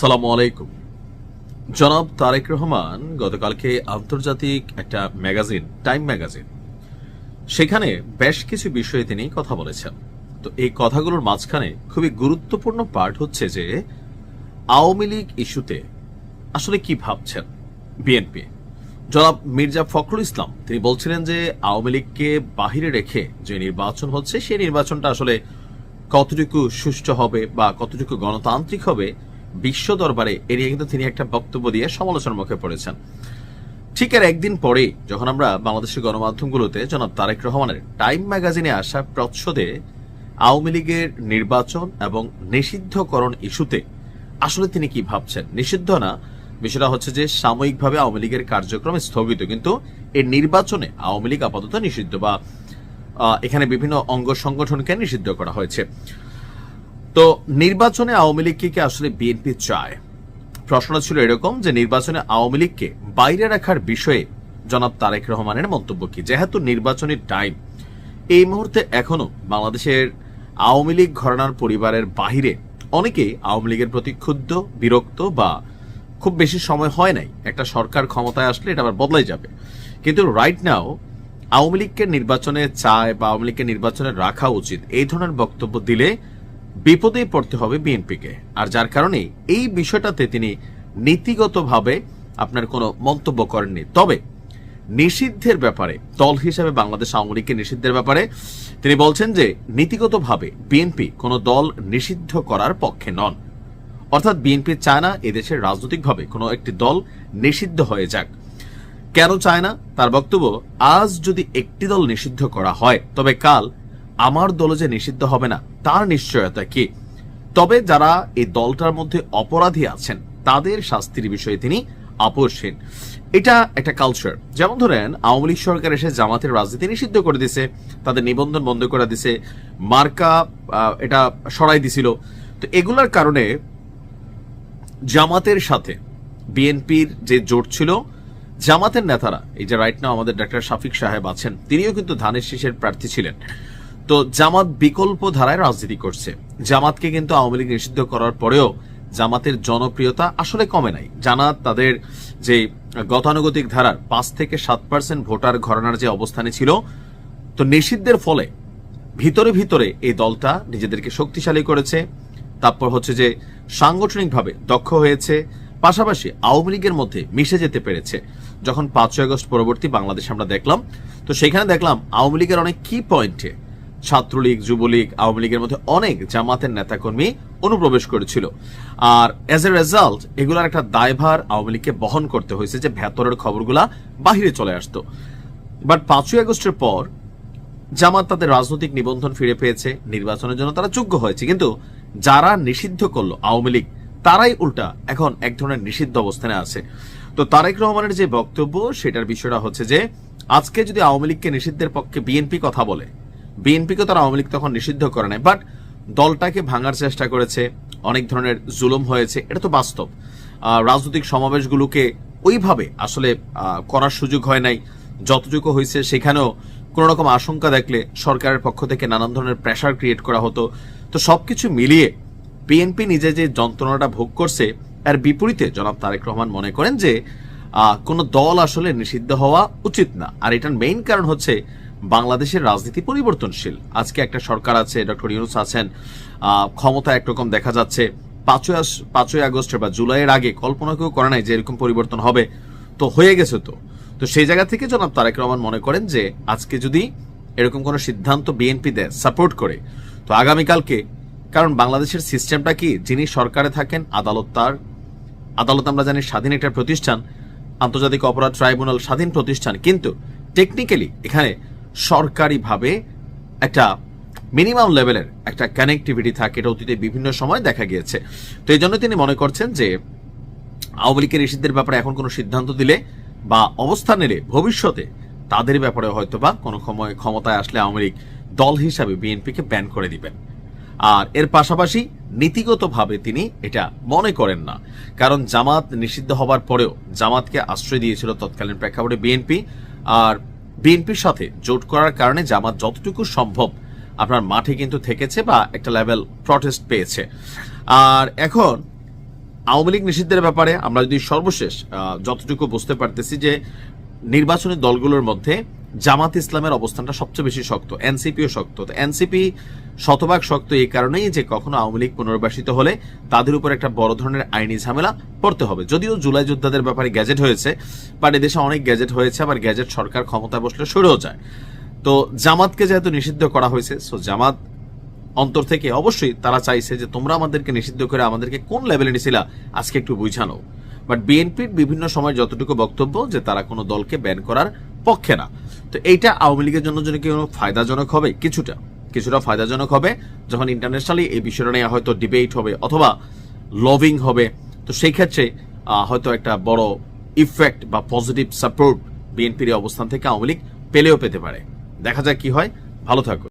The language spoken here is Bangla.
সালামু আলাইকুম। জনাব তারেক রহমান গতকালকে আন্তর্জাতিক একটা ম্যাগাজিন টাইম ম্যাগাজিন সেখানে বেশ কিছু বিষয়ে তিনি কথা বলেছেন। তো এই কথাগুলোর মাঝখানে খুবই গুরুত্বপূর্ণ পার্ট হচ্ছে যে আওয়ামী লীগ ইস্যুতে আসলে কি ভাবছেন বিএনপি। জনাব মির্জা ফখরুল ইসলাম তিনি বলছিলেন যে আওয়ামী লীগকে বাহিরে রেখে যে নির্বাচন হচ্ছে সেই নির্বাচনটা আসলে কতটুকু সুষ্ঠু হবে বা কতটুকু গণতান্ত্রিক হবে বিশ্ব দরবারে এ নিয়ে কিন্তু তিনি একটা বক্তব্য দিয়ে সমালোচনার মুখে পড়েছেন। ঠিক এর একদিন পরে যখন আমরা বাংলাদেশের গণমাধ্যমগুলোতে জনাব তারেক রহমানের টাইম ম্যাগাজিনে আসা প্রচ্ছদে আওয়ামী লীগের নির্বাচন এবং নিষিদ্ধকরণ ইস্যুতে আসলে তিনি কি ভাবছেন, নিষিদ্ধ না, বিষয়টা হচ্ছে যে সাময়িকভাবে আওয়ামী লীগের কার্যক্রম স্থগিত, কিন্তু এই নির্বাচনে আওয়ামী লীগ আপাতত নিষিদ্ধ বা এখানে বিভিন্ন অঙ্গ সংগঠনকে নিষিদ্ধ করা হয়েছে। তো নির্বাচনে আওয়ামী লীগকে আসলে বিএনপি চায়। প্রশ্ন ছিল এরকম যে নির্বাচনে আওয়ামী লীগকে বাইরে রাখার বিষয়ে জনাব তারেক রহমানের মন্তব্য কি, যেহেতু নির্বাচনের টাইম এই মুহূর্তে এখনো বাংলাদেশের আওয়ামী লীগ ঘরানার পরিবারের বাহিরে অনেকেই আওয়ামী লীগের প্রতি ক্ষুব্ধ, বিরক্ত বা খুব বেশি সময় হয় নাই, একটা সরকার ক্ষমতায় আসলে এটা আবার বদলাই যাবে, কিন্তু রাইট নাও আওয়ামী লীগকে নির্বাচনে চায় বা আওয়ামী লীগকে নির্বাচনে রাখা উচিত, এই ধরনের বক্তব্য দিলে বিপদে পড়তে হবে বিএনপিকে। আর যার কারণে এই বিষয়টাতে তিনি নীতিগতভাবে আপনার কোনো মন্তব্য করেননি। তবে নিষিদ্ধের ব্যাপারে দল হিসেবে বাংলাদেশ আওয়ামী লীগকে নিষিদ্ধের ব্যাপারে তিনি বলছেন যে নীতিগতভাবে বিএনপি কোনো দল নিষিদ্ধ করার পক্ষে নন, অর্থাৎ বিএনপি চায় না এদেশের রাজনৈতিকভাবে কোনো একটি দল নিষিদ্ধ হয়ে যাক। কেন চায় না? তার বক্তব্য, আজ যদি একটি দল নিষিদ্ধ করা হয় তবে কাল আমার দল যে নিষিদ্ধ হবে না তার নিশ্চয়তা কি? তবে যারা এই দলটার মধ্যে অপরাধী আছেন তাদের শাস্তির বিষয়ে তিনি আপোষহীন। এটা একটা কালচার। যেমন ধরেন আওয়ামী লীগ সরকার এসে জামাতের রাজনীতি নিষিদ্ধ করে দিছে, তাদের নিবন্ধন বন্ধ করে দিছে, মার্কা এটা সরাই দিছিল। তো এগুলার কারণে জামাতের সাথে বিএনপির যে জোট ছিল, জামাতের নেতারা, এই যে রাইট নাও আমাদের ডক্টর শাফিক সাহেব আছেন, তিনিও কিন্তু ধানের শীষের প্রার্থী ছিলেন। তো জামাত বিকল্প ধারায় রাজনীতি করছে। জামাতকে কিন্তু আওয়ামী লীগ নিষিদ্ধ করার পরেও জামাতের জনপ্রিয়তা আসলে কমে নাই। জামাত তাদের যে গতানুগতিক ধারার 5 থেকে 7% ভোটার ঘরানার যে অবস্থানে ছিল, তো নিষিদ্ধের ফলে ভিতরে ভিতরে এই দলটা নিজেদেরকে শক্তিশালী করেছে, তারপর হচ্ছে যে সাংগঠনিকভাবে দক্ষ হয়েছে, পাশাপাশি আওয়ামী লীগের মধ্যে মিশে যেতে পেরেছে। যখন 5ই আগস্ট পরবর্তী বাংলাদেশ আমরা দেখলাম, তো সেখানে দেখলাম আওয়ামী লীগের অনেক কি পয়েন্টে ছাত্রলীগ, যুবলীগ, আওয়ামী লীগের মধ্যে অনেক জামাতের নেতাকর্মী অনুপ্রবেশ করেছিল। আর এজ এ রেজাল্ট এগুলার একটা দায়ভার আওয়ামী লীগকে বহন করতে হয়েছে যে ভেতরের খবরগুলা বাহিরে চলে আসতো। বাট 5ই আগস্টের পর জামাত তাদের রাজনৈতিক নিবন্ধন ফিরে পেয়েছে, নির্বাচনের জন্য তারা যোগ্য হয়েছে, কিন্তু যারা নিষিদ্ধ করলো আওয়ামী লীগ তারাই উল্টা এখন এক ধরনের নিষিদ্ধ অবস্থানে আছে। তো তারেক রহমানের যে বক্তব্য সেটার বিষয়টা হচ্ছে যে আজকে যদি আওয়ামী লীগকে নিষিদ্ধের পক্ষে বিএনপি কথা বলে, বিএনপিকে তারা আওয়ামী লীগ তখন নিষিদ্ধ করে নাই, বাট দলটাকে ভাঙার চেষ্টা করেছে, অনেক ধরনের জুলুম হয়েছে, এটা তো বাস্তব। রাজনৈতিক সমাবেশগুলোকে ওইভাবে আসলে করার সুযোগ হয় নাই, যতটুকু হয়েছে সেখানেও কোনো রকম আশঙ্কা দেখলে সরকারের পক্ষ থেকে নানান ধরনের প্রেশার ক্রিয়েট করা হতো। তো সবকিছু মিলিয়ে বিএনপি নিজে যে যন্ত্রণাটা ভোগ করছে, এর বিপরীতে জনাব তারেক রহমান মনে করেন যে কোনো দল আসলে নিষিদ্ধ হওয়া উচিত না। আর এটার মেইন কারণ হচ্ছে বাংলাদেশের রাজনীতি পরিবর্তনশীল। আজকে একটা সরকার আছে, ডক্টর ইউনূস আছেন, ক্ষমতা একরকম দেখা যাচ্ছে। 5ই আগস্ট বা জুলাইয়ের আগে কল্পনা কেউ করে নাই যে এরকম পরিবর্তন হবে, তো হয়ে গেছে। তো সেই জায়গা থেকে জনাব তারেক রহমান মনে করেন যে আজকে যদি এরকম কোনো সিদ্ধান্ত বিএনপি দেয়, সাপোর্ট করে, তো আগামীকালকে, কারণ বাংলাদেশের সিস্টেমটা কি, যিনি সরকারে থাকেন আদালত আমরা জানি স্বাধীন একটা প্রতিষ্ঠান, আন্তর্জাতিক অপরাধ ট্রাইব্যুনাল স্বাধীন প্রতিষ্ঠান, কিন্তু টেকনিক্যালি এখানে সরকারিভাবে একটা মিনিমাম লেভেলের একটা কানেক্টিভিটি থাকে, এটা অতীতে বিভিন্ন সময় দেখা গিয়েছে। তো এই জন্য তিনি মনে করছেন যে আওয়ামী লীগের নিষিদ্ধের ব্যাপারে এখন কোনো সিদ্ধান্ত দিলে বা অবস্থান নিলে ভবিষ্যতে তাদের ব্যাপারে হয়তো বা কোনো সময় ক্ষমতায় আসলে আওয়ামী লীগ দল হিসাবে বিএনপিকে ব্যান করে দিবেন। আর এর পাশাপাশি নীতিগতভাবে তিনি এটা মনে করেন না, কারণ জামাত নিষিদ্ধ হবার পরেও জামাতকে আশ্রয় দিয়েছিল তৎকালীন প্রেক্ষাপটে বিএনপি, আর বিএনপির সাথে জোট করার কারণে জামাত যতটুকু সম্ভব আপনার মাঠে কিন্তু থেকেছে বা একটা লেভেল প্রটেস্ট পেয়েছে। আর এখন আওয়ামী লীগ নিষিদ্ধের ব্যাপারে আমরা যদি সর্বশেষ যতটুকু বুঝতে পারতেছি যে নির্বাচনী দলগুলোর মধ্যে জামাত ইসলামের অবস্থানটা সবচেয়ে বেশি শক্ত, এনসিপিও শক্ত। তো এনসিপি শতভাগ শক্ত এই কারণেই যে কখনো আওয়ামী লীগ পুনর্বাসিত হলে তাদের উপর একটা বড় ধরনের আইনি ঝামেলা পড়তে হবে। যদিও জুলাই যোদ্ধাদের ব্যাপারে গ্যাজেট হয়েছে, বাট এদেশে অনেক গ্যাজেট হয়েছে, আবার গ্যাজেট সরকার ক্ষমতা বসলে সরেও যায়। তো জামাতকে যেহেতু নিষিদ্ধ করা হয়েছে, সো জামাত অন্তর থেকে অবশ্যই তারা চাইছে যে তোমরা আমাদেরকে নিষিদ্ধ করে আমাদেরকে কোন লেভেলে নিছিলা আজকে একটু বুঝানো। বাট বিএনপির বিভিন্ন সময় যতটুকু বক্তব্য যে তারা কোনো দলকে ব্যান করার পক্ষে না। তো এইটা আওয়ামী লীগের জন্য কি ফায়দাজনক হবে? কিছুটা ফায়দাজনক হবে যখন ইন্টারন্যাশনালি এই বিষয়টা নিয়ে হয়তো ডিবেট হবে অথবা লবিং হবে। তো সেই ক্ষেত্রে হয়তো একটা বড় ইফেক্ট বা পজিটিভ সাপোর্ট বিএনপির অবস্থান থেকে আওয়ামী লীগ পেলেও পেতে পারে। দেখা যাক কি হয়। ভালো থাকুন।